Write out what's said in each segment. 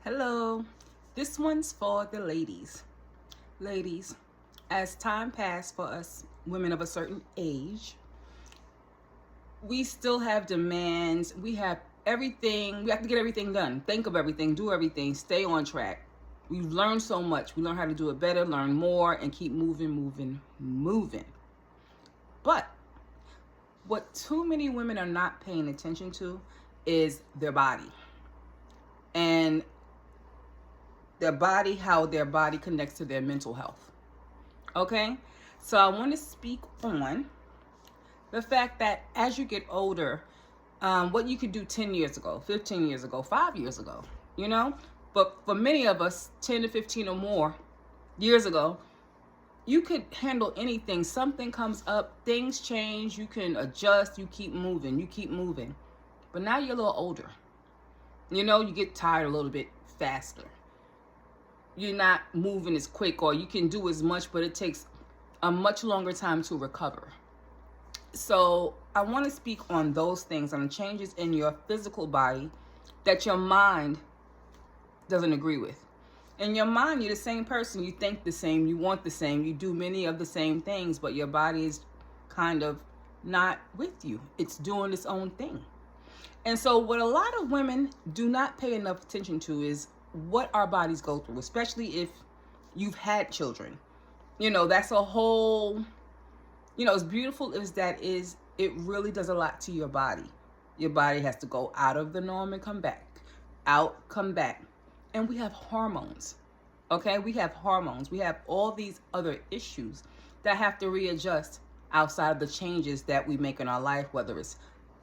Hello, this one's for the ladies. Ladies, as time passed for us women of a certain age, we still have demands. We have everything. We have to get everything done. Think of everything, do everything, stay on track. We've learned so much. We learn how to do it better, learn more, and keep moving. But what too many women are not paying attention to is their body. And how their body connects to their mental health. Okay? So I want to speak on the fact that as you get older, what you could do 10 years ago, 15 years ago, 5 years ago, But for many of us, 10 to 15 or more years ago, you could handle anything. Something comes up, things change, you can adjust, you keep moving. But now you're a little older. You get tired a little bit faster. You're not moving as quick, or you can do as much, but it takes a much longer time to recover. So I want to speak on those things, on the changes in your physical body that your mind doesn't agree with. In your mind, you're the same person. You think the same, you want the same, you do many of the same things, but your body is kind of not with you. It's doing its own thing. And so what a lot of women do not pay enough attention to is what our bodies go through, especially if you've had children. That's a whole, as beautiful as that is, it really does a lot to your body. Your body has to go out of the norm and come back, out, come back. And we have hormones, okay? We have hormones. We have all these other issues that have to readjust outside of the changes that we make in our life, whether it's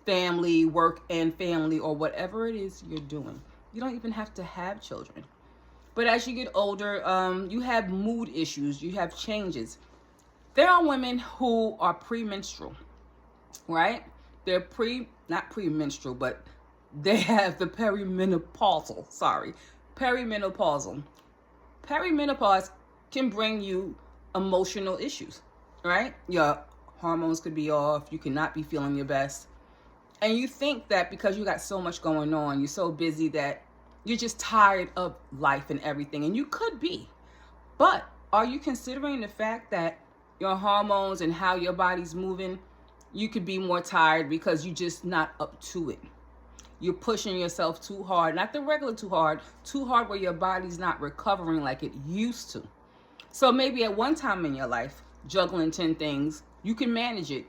family, work and family, or whatever it is you're doing. You don't even have to have children. But as you get older, you have mood issues, you have changes. There are women who are premenstrual, right? They're not premenstrual, but they have the perimenopausal. Perimenopause can bring you emotional issues, right? Your hormones could be off, you cannot be feeling your best. And you think that because you got so much going on, you're so busy that you're just tired of life and everything. And you could be. But are you considering the fact that your hormones and how your body's moving, you could be more tired because you're just not up to it? You're pushing yourself too hard, not the regular too hard where your body's not recovering like it used to. So maybe at one time in your life, juggling 10 things, you can manage it,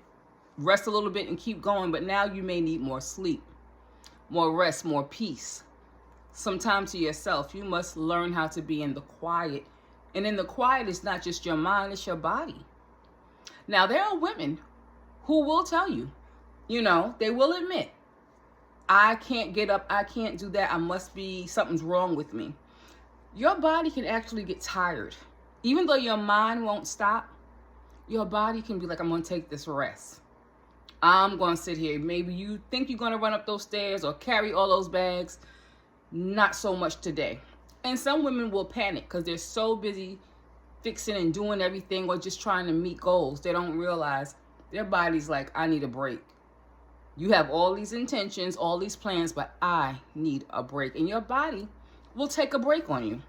rest a little bit and keep going. But now you may need more sleep, more rest, more peace, some time to yourself. You must learn how to be in the quiet. And in the quiet, it's not just your mind, it's your body. Now, there are women who will tell you, they will admit, I can't get up, I can't do that, something's wrong with me. Your body can actually get tired. Even though your mind won't stop, your body can be like, I'm going to take this rest. I'm going to sit here. Maybe you think you're going to run up those stairs or carry all those bags. Not so much today. And some women will panic because they're so busy fixing and doing everything or just trying to meet goals. They don't realize their body's like, I need a break. You have all these intentions, all these plans, but I need a break. And your body will take a break on you.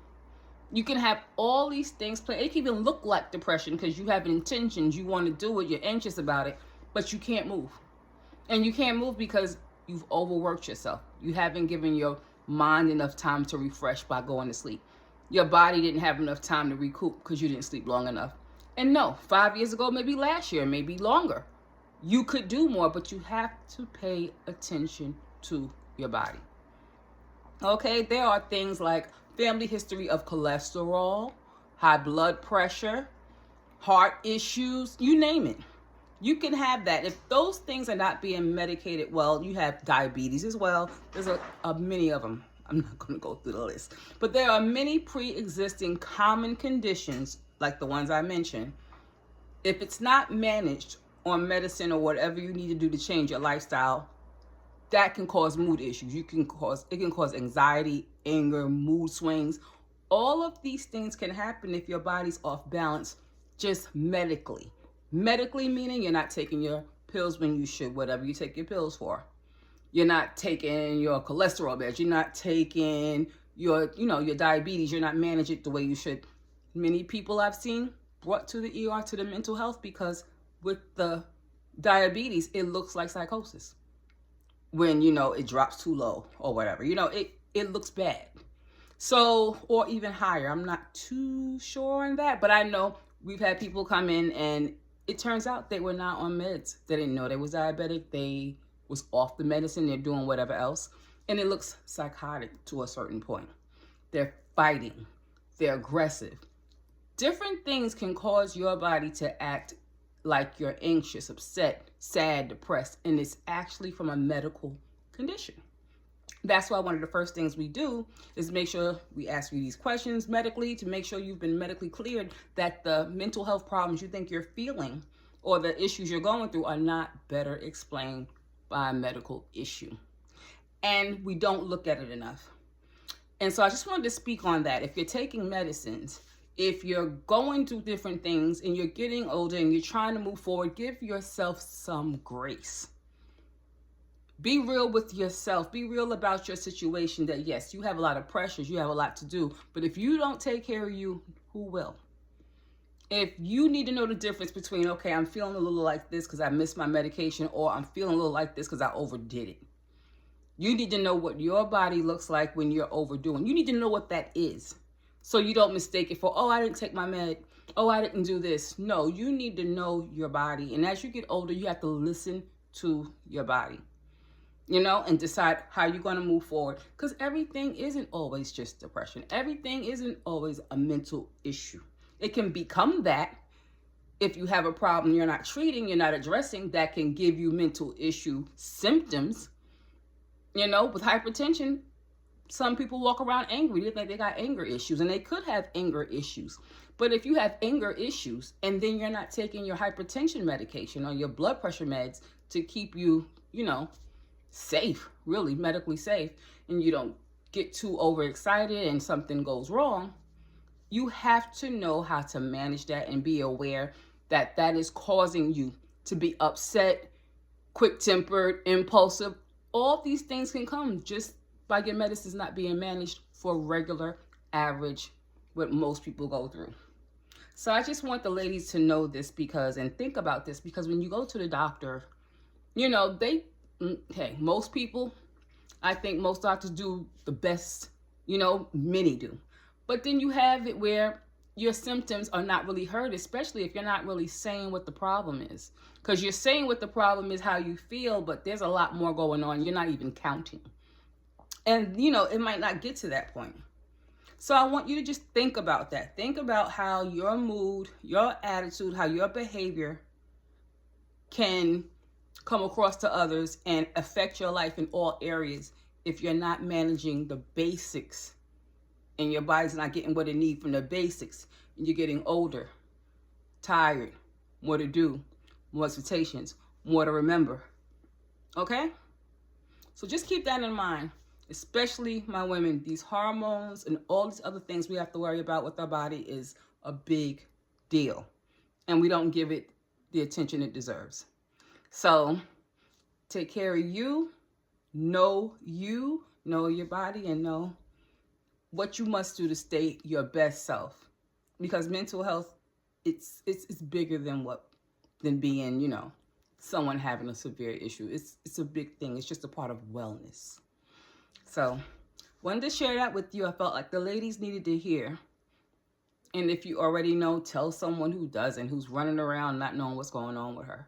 You can have all these things planned. It can even look like depression because you have intentions. You want to do it. You're anxious about it, but you can't move. And you can't move because you've overworked yourself. You haven't given your mind enough time to refresh by going to sleep. Your body didn't have enough time to recoup because you didn't sleep long enough. And no, 5 years ago, maybe last year, maybe longer, you could do more, but you have to pay attention to your body. Okay, there are things like family history of cholesterol, high blood pressure, heart issues, you name it. You can have that. If those things are not being medicated well, you have diabetes as well. There's many of them. I'm not going to go through the list. But there are many pre-existing common conditions like the ones I mentioned. If it's not managed on medicine or whatever you need to do to change your lifestyle, that can cause mood issues. It can cause anxiety, anger, mood swings. All of these things can happen if your body's off balance just medically. Medically meaning you're not taking your pills when you should, whatever you take your pills for. You're not taking your cholesterol meds. You're not taking your diabetes, you're not managing it the way you should. Many people I've seen brought to the ER to the mental health because with the diabetes, it looks like psychosis when, it drops too low or whatever. It looks bad. So, or even higher. I'm not too sure on that, but I know we've had people come in and it turns out they were not on meds. They didn't know they was diabetic. They was off the medicine. They're doing whatever else. And it looks psychotic to a certain point. They're fighting. They're aggressive. Different things can cause your body to act like you're anxious, upset, sad, depressed, and it's actually from a medical condition. That's why one of the first things we do is make sure we ask you these questions medically to make sure you've been medically cleared, that the mental health problems you think you're feeling or the issues you're going through are not better explained by a medical issue. And we don't look at it enough. And so I just wanted to speak on that. If you're taking medicines, if you're going through different things and you're getting older and you're trying to move forward, give yourself some grace. Be real with yourself. Be real about your situation that, yes, you have a lot of pressures. You have a lot to do. But if you don't take care of you, who will? If you need to know the difference between, okay, I'm feeling a little like this because I missed my medication, or I'm feeling a little like this because I overdid it. You need to know what your body looks like when you're overdoing. You need to know what that is so you don't mistake it for, oh, I didn't take my med. Oh, I didn't do this. No, you need to know your body. And as you get older, you have to listen to your body. And decide how you're going to move forward. Because everything isn't always just depression. Everything isn't always a mental issue. It can become that if you have a problem you're not treating, you're not addressing, that can give you mental issue symptoms. With hypertension, some people walk around angry. They think they got anger issues, and they could have anger issues. But if you have anger issues and then you're not taking your hypertension medication or your blood pressure meds to keep you, safe, really medically safe, and you don't get too overexcited and something goes wrong, you have to know how to manage that and be aware that that is causing you to be upset, quick-tempered, impulsive. All these things can come just by your medicines not being managed for regular, average, what most people go through. So I just want the ladies to know this and think about this, because when you go to the doctor, most people, I think most doctors do the best, many do. But then you have it where your symptoms are not really heard, especially if you're not really saying what the problem is. Because you're saying what the problem is, how you feel, but there's a lot more going on. You're not even counting. And, it might not get to that point. So I want you to just think about that. Think about how your mood, your attitude, how your behavior can come across to others and affect your life in all areas if you're not managing the basics and your body's not getting what it needs from the basics. And you're getting older, tired, more to do, more expectations, more to remember. Okay? So just keep that in mind, especially my women. These hormones and all these other things we have to worry about with our body is a big deal. And we don't give it the attention it deserves. So take care of you, know your body, and know what you must do to stay your best self. Because mental health, it's bigger than being, someone having a severe issue. It's a big thing. It's just a part of wellness. So wanted to share that with you. I felt like the ladies needed to hear. And if you already know, tell someone who doesn't, who's running around not knowing what's going on with her.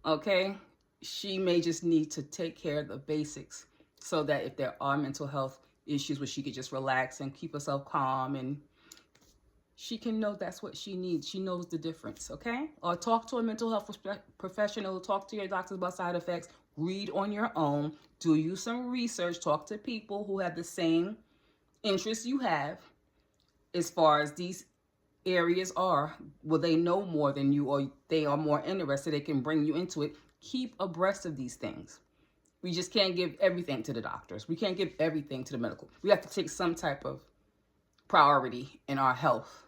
Okay? She may just need to take care of the basics so that if there are mental health issues, where she could just relax and keep herself calm, and she can know that's what she needs. She knows the difference, okay? Or talk to a mental health professional, talk to your doctors about side effects, read on your own, do you some research, talk to people who have the same interests you have as far as these areas are. Will they know more than you, or they are more interested, they can bring you into it. Keep abreast of these things. We just can't give everything to the doctors. We can't give everything to the medical. We have to take some type of priority in our health.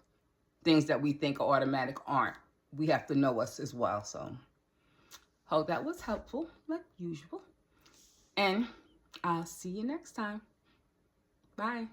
Things that we think are automatic aren't. We have to know us as well. So hope that was helpful, like usual. And I'll see you next time. Bye.